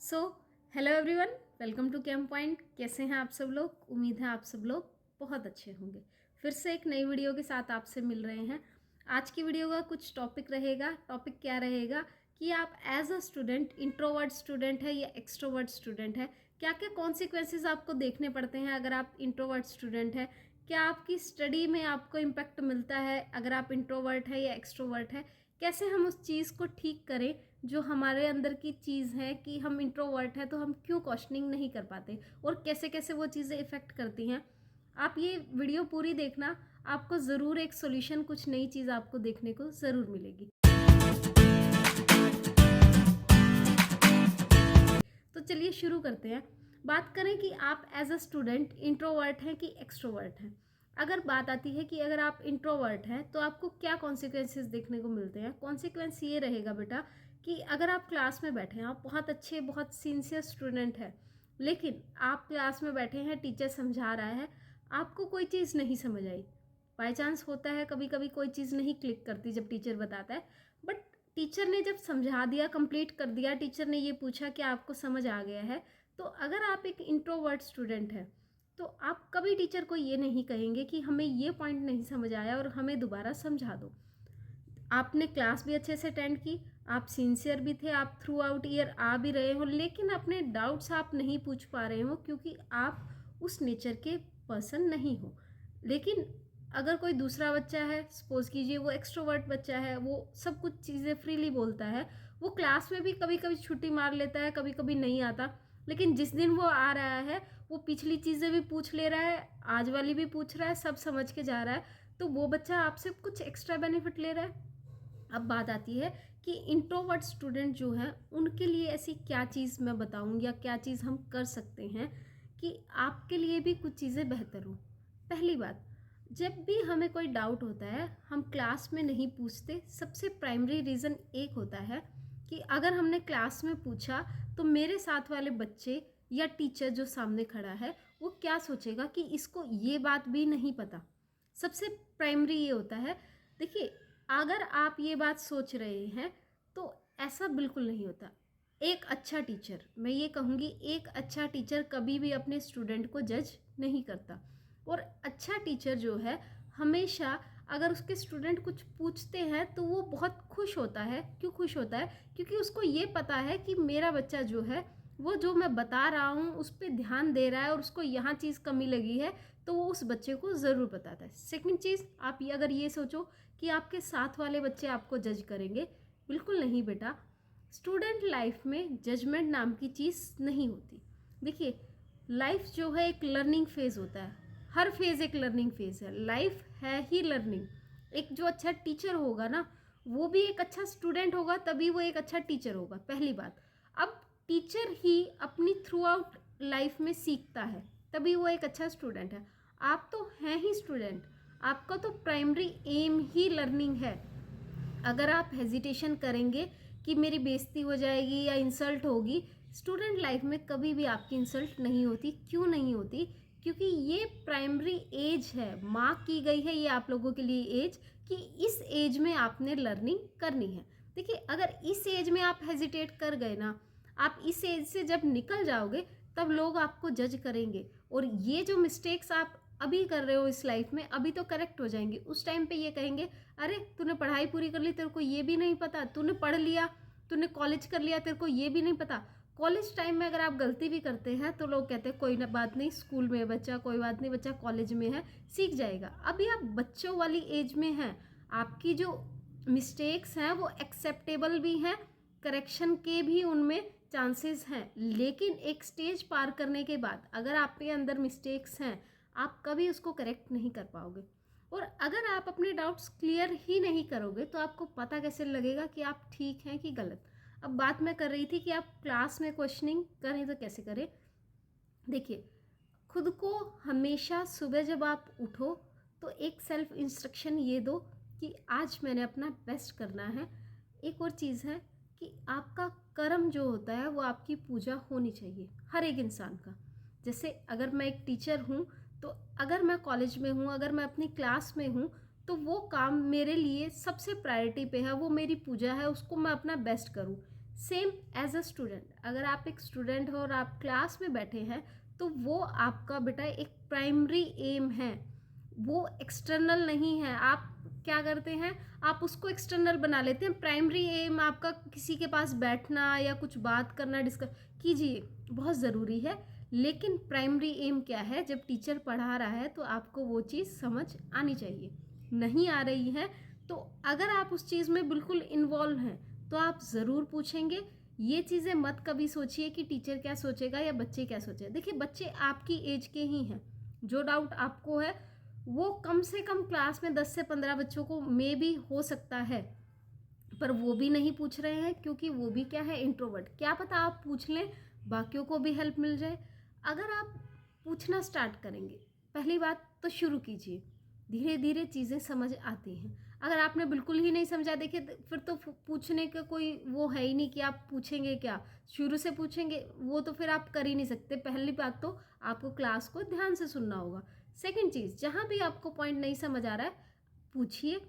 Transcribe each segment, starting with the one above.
So hello everyone, welcome to cam point. कैसे हैं आप सब लोग? उम्मीद है आप सब लोग बहुत अच्छे होंगे। फिर से एक नई वीडियो के साथ आपसे मिल रहे हैं। आज की वीडियो का कुछ टॉपिक रहेगा। टॉपिक क्या रहेगा कि आप as a student introvert student है या एक्सट्रोवर्ट स्टूडेंट है, क्या क्या कॉन्सिक्वेंसेस आपको देखने पड़ते हैं अगर आप इंट्रोवर्ट स्टूडेंट है। क्या आपकी स्टडी में आपको इम्पैक्ट मिलता है अगर आप इंट्रोवर्ट है या एक्सट्रोवर्ट है। कैसे हम उस चीज़ को ठीक करें जो हमारे अंदर की चीज़ है कि हम इंट्रोवर्ट हैं तो हम क्यों क्वेश्चनिंग नहीं कर पाते, और कैसे कैसे वो चीज़ें इफ़ेक्ट करती हैं। आप ये वीडियो पूरी देखना, आपको ज़रूर एक सॉल्यूशन, कुछ नई चीज़ आपको देखने को ज़रूर मिलेगी। तो चलिए शुरू करते हैं। बात करें कि आप एज अ स्टूडेंट इंट्रोवर्ट हैं कि एक्सट्रोवर्ट हैं। अगर बात आती है कि अगर आप इंट्रोवर्ट हैं तो आपको क्या कॉन्सिक्वेंसेस देखने को मिलते हैं। कॉन्सिक्वेंस ये रहेगा बेटा कि अगर आप क्लास में बैठे हैं, आप बहुत अच्छे बहुत सिंसियर स्टूडेंट हैं, लेकिन आप क्लास में बैठे हैं, टीचर समझा रहा है, आपको कोई चीज़ नहीं समझ आई। बाई चांस होता है कभी कभी कोई चीज़ नहीं क्लिक करती जब टीचर बताता है, बट टीचर ने जब समझा दिया, कंप्लीट कर दिया, टीचर ने ये पूछा कि आपको समझ आ गया है, तो अगर आप एक इंट्रोवर्ट स्टूडेंट हैं तो आप कभी टीचर को ये नहीं कहेंगे कि हमें ये पॉइंट नहीं समझ आया और हमें दोबारा समझा दो। आपने क्लास भी अच्छे से अटेंड की, आप सिंसियर भी थे, आप थ्रू आउट ईयर आ भी रहे हो, लेकिन अपने डाउट्स आप नहीं पूछ पा रहे हो क्योंकि आप उस नेचर के पर्सन नहीं हो। लेकिन अगर कोई दूसरा बच्चा है, सपोज कीजिए वो एक्सट्रोवर्ट बच्चा है, वो सब कुछ चीज़ें फ्रीली बोलता है, वो क्लास में भी कभी कभी छुट्टी मार लेता है, कभी कभी नहीं आता, लेकिन जिस दिन वो आ रहा है वो पिछली चीज़ें भी पूछ ले रहा है, आज वाली भी पूछ रहा है, सब समझ के जा रहा है, तो वो बच्चा आपसे कुछ एक्स्ट्रा बेनिफिट ले रहा है। अब बात आती है कि इंट्रोवर्ट स्टूडेंट जो है उनके लिए ऐसी क्या चीज़ मैं बताऊँ या क्या चीज़ हम कर सकते हैं कि आपके लिए भी कुछ चीज़ें बेहतर हों। पहली बात, जब भी हमें कोई डाउट होता है हम क्लास में नहीं पूछते। सबसे प्राइमरी रीज़न एक होता है कि अगर हमने क्लास में पूछा तो मेरे साथ वाले बच्चे या टीचर जो सामने खड़ा है वो क्या सोचेगा कि इसको ये बात भी नहीं पता। सबसे प्राइमरी ये होता है। देखिए, अगर आप ये बात सोच रहे हैं तो ऐसा बिल्कुल नहीं होता। एक अच्छा टीचर, मैं ये कहूँगी, एक अच्छा टीचर कभी भी अपने स्टूडेंट को जज नहीं करता। और अच्छा टीचर जो है हमेशा अगर उसके स्टूडेंट कुछ पूछते हैं तो वो बहुत खुश होता है। क्यों खुश होता है? क्योंकि उसको ये पता है कि मेरा बच्चा जो है वो जो मैं बता रहा हूँ उस पर ध्यान दे रहा है और उसको यहाँ चीज़ कमी लगी है तो वो उस बच्चे को ज़रूर बताता है। सेकंड चीज़, आप ये अगर ये सोचो कि आपके साथ वाले बच्चे आपको जज करेंगे, बिल्कुल नहीं बेटा। स्टूडेंट लाइफ में जजमेंट नाम की चीज़ नहीं होती। देखिए, लाइफ जो है एक लर्निंग फेज़ होता है। हर फेज़ एक लर्निंग फेज़ है, लाइफ है ही लर्निंग। एक जो अच्छा टीचर होगा ना वो भी एक अच्छा स्टूडेंट होगा, तभी वो एक अच्छा टीचर होगा, पहली बात। अब टीचर ही अपनी थ्रू आउट लाइफ में सीखता है, तभी वो एक अच्छा स्टूडेंट है। आप तो हैं ही स्टूडेंट, आपका तो प्राइमरी एम ही लर्निंग है। अगर आप हेजिटेशन करेंगे कि मेरी बेइज्जती हो जाएगी या इंसल्ट होगी, स्टूडेंट लाइफ में कभी भी आपकी इंसल्ट नहीं होती। क्यों नहीं होती? क्योंकि ये प्राइमरी एज है, मार्क की गई है ये आप लोगों के लिए एज, कि इस एज में आपने लर्निंग करनी है। देखिए, अगर इस एज में आप हेजिटेट कर गए ना, आप इस एज से जब निकल जाओगे तब लोग आपको जज करेंगे, और ये जो मिस्टेक्स आप अभी कर रहे हो इस लाइफ में अभी तो करेक्ट हो जाएंगे। उस टाइम पे ये कहेंगे, अरे तूने पढ़ाई पूरी कर ली, तेरे को ये भी नहीं पता, तूने पढ़ लिया, तूने कॉलेज कर लिया, तेरे को ये भी नहीं पता। कॉलेज टाइम में अगर आप गलती भी करते हैं तो लोग कहते हैं कोई ना बात नहीं, स्कूल में है बच्चा, कोई बात नहीं, बच्चा कॉलेज में है, सीख जाएगा। अभी आप बच्चों वाली एज में हैं, आपकी जो मिस्टेक्स हैं वो एक्सेप्टेबल भी हैं, करेक्शन के भी उनमें चांसेस हैं, लेकिन एक स्टेज पार करने के बाद अगर आपके अंदर मिस्टेक्स हैं आप कभी उसको करेक्ट नहीं कर पाओगे। और अगर आप अपने डाउट्स क्लियर ही नहीं करोगे तो आपको पता कैसे लगेगा कि आप ठीक हैं कि गलत। अब बात मैं कर रही थी कि आप क्लास में क्वेश्चनिंग करें तो कैसे करें। देखिए, खुद को हमेशा सुबह जब आप उठो तो एक सेल्फ इंस्ट्रक्शन ये दो कि आज मैंने अपना बेस्ट करना है। एक और चीज़ है कि आपका कर्म जो होता है वो आपकी पूजा होनी चाहिए, हर एक इंसान का। जैसे अगर मैं एक टीचर हूँ तो अगर मैं कॉलेज में हूँ, अगर मैं अपनी क्लास में हूँ, तो वो काम मेरे लिए सबसे प्रायोरिटी पे है, वो मेरी पूजा है, उसको मैं अपना बेस्ट करूँ। सेम एज अ स्टूडेंट, अगर आप एक स्टूडेंट हो और आप क्लास में बैठे हैं तो वो आपका बेटा एक प्राइमरी एम है, वो एक्सटर्नल नहीं है। आप क्या करते हैं, आप उसको एक्सटर्नल बना लेते हैं। प्राइमरी एम आपका किसी के पास बैठना या कुछ बात करना, डिस्कस कीजिए, बहुत ज़रूरी है, लेकिन प्राइमरी एम क्या है, जब टीचर पढ़ा रहा है तो आपको वो चीज़ समझ आनी चाहिए। नहीं आ रही है तो अगर आप उस चीज़ में बिल्कुल इन्वॉल्व हैं तो आप ज़रूर पूछेंगे। ये चीज़ें मत कभी सोचिए कि टीचर क्या सोचेगा या बच्चे क्या सोचेगा। देखिए, बच्चे आपकी एज के ही हैं, जो डाउट आपको है वो कम से कम क्लास में 10 से 15 बच्चों को मे भी हो सकता है, पर वो भी नहीं पूछ रहे हैं क्योंकि वो भी क्या है, इंट्रोवर्ट। क्या पता आप पूछ लें, बाकियों को भी हेल्प मिल जाए। अगर आप पूछना स्टार्ट करेंगे, पहली बात तो शुरू कीजिए, धीरे धीरे चीज़ें समझ आती हैं। अगर आपने बिल्कुल ही नहीं समझा, देखिए फिर तो पूछने का कोई वो है ही नहीं कि आप पूछेंगे क्या, शुरू से पूछेंगे वो तो फिर आप कर ही नहीं सकते। पहली बात तो आपको क्लास को ध्यान से सुनना होगा। सेकंड चीज़, जहाँ भी आपको पॉइंट नहीं समझ आ रहा है पूछिए।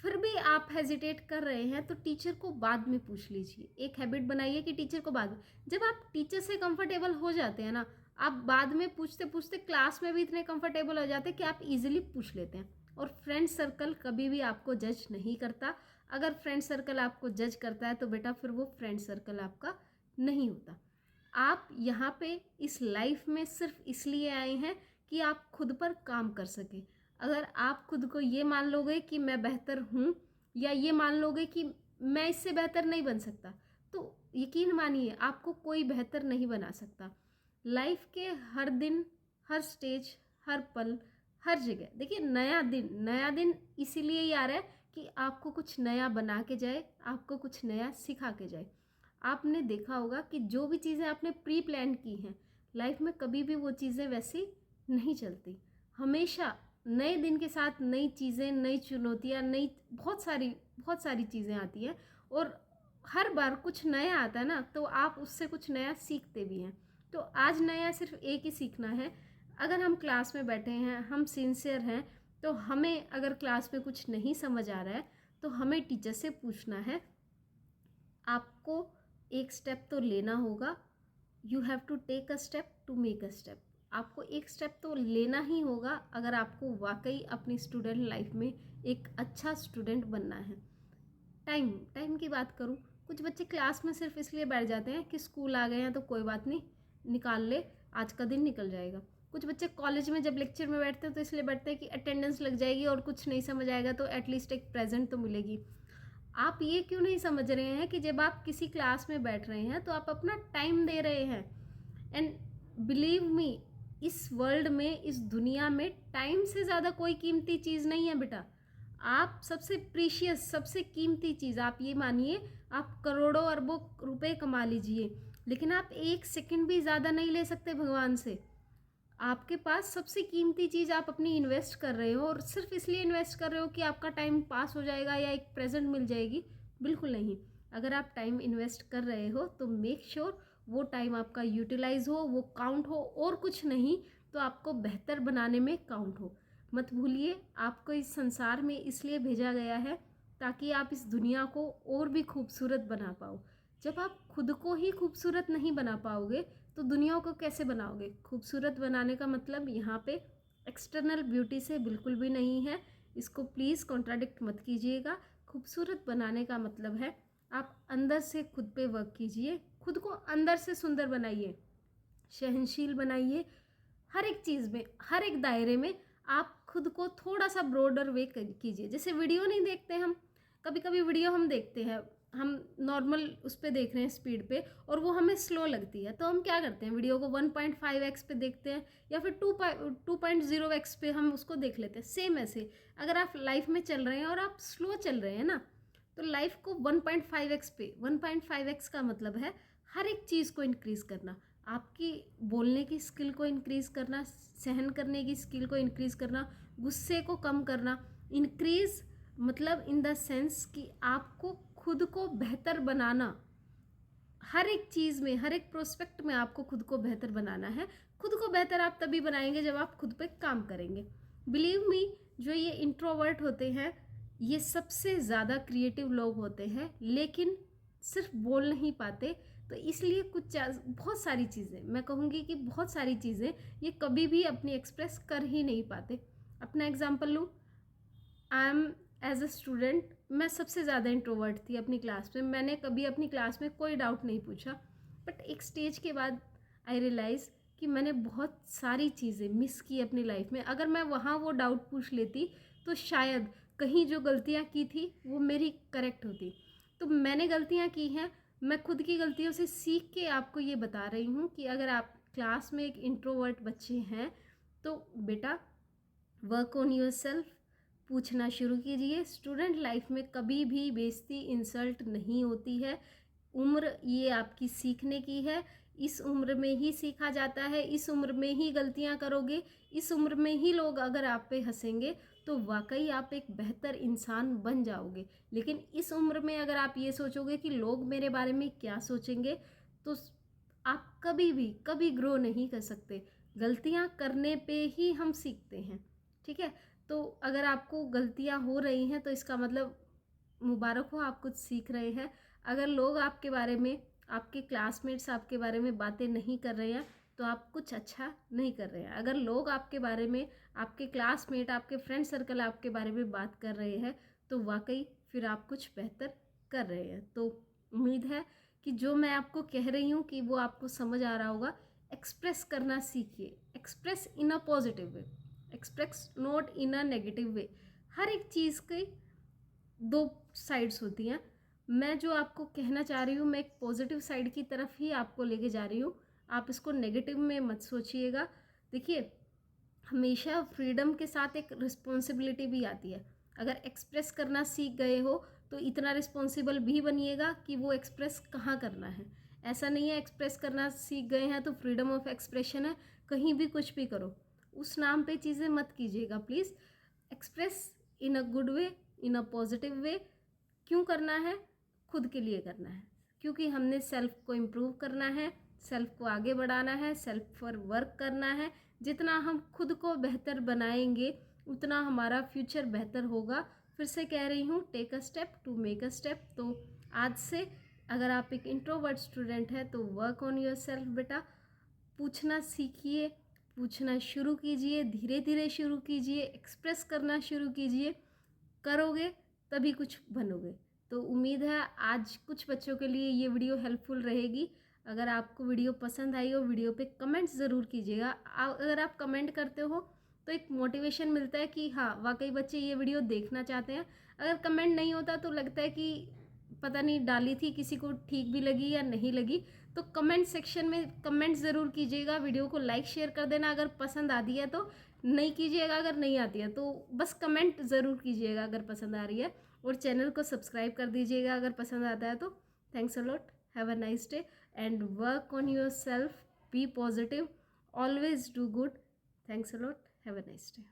फिर भी आप हेजिटेट कर रहे हैं तो टीचर को बाद में पूछ लीजिए। एक हैबिट बनाइए कि टीचर को बाद में, जब आप टीचर से कंफर्टेबल हो जाते हैं ना, आप बाद में पूछते पूछते क्लास में भी इतने कंफर्टेबल हो जाते हैं कि आप इजीली पूछ लेते हैं। और फ्रेंड सर्कल कभी भी आपको जज नहीं करता। अगर फ्रेंड सर्कल आपको जज करता है तो बेटा फिर वो फ्रेंड सर्कल आपका नहीं होता। आप यहाँ पे इस लाइफ में सिर्फ इसलिए आए हैं कि आप खुद पर काम कर सकें। अगर आप खुद को ये मान लोगे कि मैं बेहतर हूँ, या ये मान लोगे कि मैं इससे बेहतर नहीं बन सकता, तो यकीन मानिए आपको कोई बेहतर नहीं बना सकता। लाइफ के हर दिन, हर स्टेज, हर पल, हर जगह देखिए, नया दिन इसीलिए ही आ रहा है कि आपको कुछ नया बना के जाए, आपको कुछ नया सिखा के जाए। आपने देखा होगा कि जो भी चीज़ें आपने प्री प्लान की हैं लाइफ में, कभी भी वो चीज़ें वैसी नहीं चलती। हमेशा नए दिन के साथ नई चीज़ें, नई चुनौतियाँ, नई बहुत सारी चीज़ें आती हैं। और हर बार कुछ नया आता है ना, तो आप उससे कुछ नया सीखते भी हैं। तो आज नया सिर्फ एक ही सीखना है। अगर हम क्लास में बैठे हैं, हम सिंसियर हैं, तो हमें अगर क्लास में कुछ नहीं समझ आ रहा है तो हमें टीचर से पूछना है। आपको एक स्टेप तो लेना होगा। You have to take a step to make a step. आपको एक स्टेप तो लेना ही होगा अगर आपको वाकई अपनी स्टूडेंट लाइफ में एक अच्छा स्टूडेंट बनना है। टाइम की बात करूँ, कुछ बच्चे क्लास में सिर्फ इसलिए बैठ जाते हैं कि स्कूल आ गए हैं तो कोई बात नहीं, निकाल ले, आज का दिन निकल जाएगा। कुछ बच्चे कॉलेज में जब लेक्चर में बैठते हैं तो इसलिए बैठते हैं कि अटेंडेंस लग जाएगी और कुछ नहीं समझ आएगा तो एटलीस्ट एक प्रेजेंट तो मिलेगी। आप ये क्यों नहीं समझ रहे हैं कि जब आप किसी क्लास में बैठ रहे हैं तो आप अपना टाइम दे रहे हैं। एंड बिलीव मी, इस वर्ल्ड में, इस दुनिया में टाइम से ज़्यादा कोई कीमती चीज़ नहीं है बेटा। आप सबसे प्रीशियस, सबसे कीमती चीज़, आप ये मानिए, आप करोड़ों अरबों रुपए कमा लीजिए, लेकिन आप एक सेकंड भी ज़्यादा नहीं ले सकते भगवान से। आपके पास सबसे कीमती चीज़ आप अपनी इन्वेस्ट कर रहे हो, और सिर्फ इसलिए इन्वेस्ट कर रहे हो कि आपका टाइम पास हो जाएगा या एक प्रेजेंट मिल जाएगी, बिल्कुल नहीं। अगर आप टाइम इन्वेस्ट कर रहे हो तो मेक श्योर वो टाइम आपका यूटिलाइज हो, वो काउंट हो, और कुछ नहीं तो आपको बेहतर बनाने में काउंट हो। मत भूलिए, आपको इस संसार में इसलिए भेजा गया है ताकि आप इस दुनिया को और भी खूबसूरत बना पाओ। जब आप खुद को ही खूबसूरत नहीं बना पाओगे तो दुनिया को कैसे बनाओगे। खूबसूरत बनाने का मतलब यहाँ पे एक्सटर्नल ब्यूटी से बिल्कुल भी नहीं है, इसको प्लीज़ कॉन्ट्राडिक्ट मत कीजिएगा। खूबसूरत बनाने का मतलब है आप अंदर से खुद पे वर्क कीजिए, खुद को अंदर से सुंदर बनाइए, सहनशील बनाइए। हर एक चीज़ में, हर एक दायरे में आप खुद को थोड़ा सा ब्रॉडर वे कीजिए। जैसे वीडियो नहीं देखते हम, कभी कभी वीडियो हम देखते हैं, हम नॉर्मल उस पर देख रहे हैं स्पीड पे, और वो हमें स्लो लगती है, तो हम क्या करते हैं, वीडियो को 1.5x पे देखते हैं या फिर 2.0x पे हम उसको देख लेते हैं। सेम ऐसे अगर आप लाइफ में चल रहे हैं और आप स्लो चल रहे हैं ना, तो लाइफ को 1.5x पे, 1.5x का मतलब है हर एक चीज़ को इंक्रीज़ करना, आपकी बोलने की स्किल को इंक्रीज़ करना, सहन करने की स्किल को इंक्रीज़ करना, गुस्से को कम करना। इंक्रीज़ मतलब इन द सेंस कि आपको खुद को बेहतर बनाना, हर एक चीज़ में, हर एक प्रोस्पेक्ट में आपको खुद को बेहतर बनाना है। खुद को बेहतर आप तभी बनाएंगे जब आप खुद पे काम करेंगे। बिलीव मी, जो ये इंट्रोवर्ट होते हैं ये सबसे ज़्यादा क्रिएटिव लोग होते हैं, लेकिन सिर्फ बोल नहीं पाते। तो इसलिए बहुत सारी चीज़ें, मैं कहूँगी कि बहुत सारी चीज़ें ये कभी भी अपनी एक्सप्रेस कर ही नहीं पाते। अपना एग्जांपल लूँ, I am as a student, मैं सबसे ज़्यादा इंट्रोवर्ट थी अपनी क्लास में। मैंने कभी अपनी क्लास में कोई डाउट नहीं पूछा, बट एक स्टेज के बाद आई रियलाइज़ कि मैंने बहुत सारी चीज़ें मिस की अपनी लाइफ में। अगर मैं वहाँ वो डाउट पूछ लेती तो शायद कहीं जो गलतियाँ की थी वो मेरी करेक्ट होती। तो मैंने गलतियाँ की हैं, मैं खुद की गलतियों से सीख के आपको ये बता रही हूँ कि अगर आप क्लास में एक इंट्रोवर्ट बच्चे हैं तो बेटा वर्क ऑन योर सेल्फ, पूछना शुरू कीजिए। स्टूडेंट लाइफ में कभी भी बेइज्जती, इंसल्ट नहीं होती है। उम्र ये आपकी सीखने की है, इस उम्र में ही सीखा जाता है, इस उम्र में ही गलतियां करोगे, इस उम्र में ही लोग अगर आप पे हंसेंगे तो वाकई आप एक बेहतर इंसान बन जाओगे। लेकिन इस उम्र में अगर आप ये सोचोगे कि लोग मेरे बारे में क्या सोचेंगे, तो आप कभी भी कभी ग्रो नहीं कर सकते। गलतियां करने पे ही हम सीखते हैं, ठीक है। तो अगर आपको गलतियां हो रही हैं तो इसका मतलब मुबारक हो, आप कुछ सीख रहे हैं। अगर लोग आपके बारे में, आपके क्लासमेट्स आपके बारे में बातें नहीं कर रहे हैं तो आप कुछ अच्छा नहीं कर रहे हैं। अगर लोग आपके बारे में, आपके क्लासमेट, आपके फ्रेंड सर्कल आपके बारे में बात कर रहे हैं तो वाकई फिर आप कुछ बेहतर कर रहे हैं। तो उम्मीद है कि जो मैं आपको कह रही हूँ कि वो आपको समझ आ रहा होगा। एक्सप्रेस करना सीखिए, express in a positive way, express not in a negative way. हर एक चीज़ की दो साइड्स होती हैं। मैं जो आपको कहना चाह रही हूँ, मैं एक पॉजिटिव साइड की तरफ ही आपको लेके जा रही हूँ, आप इसको नेगेटिव में मत सोचिएगा। देखिए, हमेशा फ्रीडम के साथ एक रिस्पॉन्सिबिलिटी भी आती है। अगर एक्सप्रेस करना सीख गए हो तो इतना रिस्पॉन्सिबल भी बनिएगा कि वो एक्सप्रेस कहाँ करना है। ऐसा नहीं है एक्सप्रेस करना सीख गए हैं तो फ्रीडम ऑफ एक्सप्रेशन है, कहीं भी कुछ भी करो, उस नाम पे चीज़ें मत कीजिएगा please. Express in a good way, in a positive वे। क्यों करना है? खुद के लिए करना है, क्योंकि हमने सेल्फ को इम्प्रूव करना है, सेल्फ को आगे बढ़ाना है, सेल्फ पर वर्क करना है। जितना हम खुद को बेहतर बनाएंगे उतना हमारा फ्यूचर बेहतर होगा। फिर से कह रही हूँ, take a step to make a step. तो आज से अगर आप एक इंट्रोवर्ट स्टूडेंट हैं तो वर्क ऑन योर सेल्फ बेटा। पूछना सीखिए, पूछना शुरू कीजिए, धीरे धीरे शुरू कीजिए, एक्सप्रेस करना शुरू कीजिए। करोगे तभी कुछ बनोगे। तो उम्मीद है आज कुछ बच्चों के लिए ये वीडियो हेल्पफुल रहेगी। अगर आपको वीडियो पसंद आई हो, वीडियो पे कमेंट्स ज़रूर कीजिएगा। अगर आप कमेंट करते हो तो एक मोटिवेशन मिलता है कि हाँ वाकई बच्चे ये वीडियो देखना चाहते हैं। अगर कमेंट नहीं होता तो लगता है कि पता नहीं डाली थी, किसी को ठीक भी लगी या नहीं लगी। तो कमेंट सेक्शन में कमेंट ज़रूर कीजिएगा। वीडियो को लाइक शेयर कर देना अगर पसंद आती है तो, नहीं कीजिएगा अगर नहीं आती है तो बस कमेंट ज़रूर कीजिएगा अगर पसंद आ रही है। और चैनल को सब्सक्राइब कर दीजिएगा अगर पसंद आता है तो। Thanks a lot, have a nice day and work on yourself, be positive, always do good. Thanks a lot, have a nice day.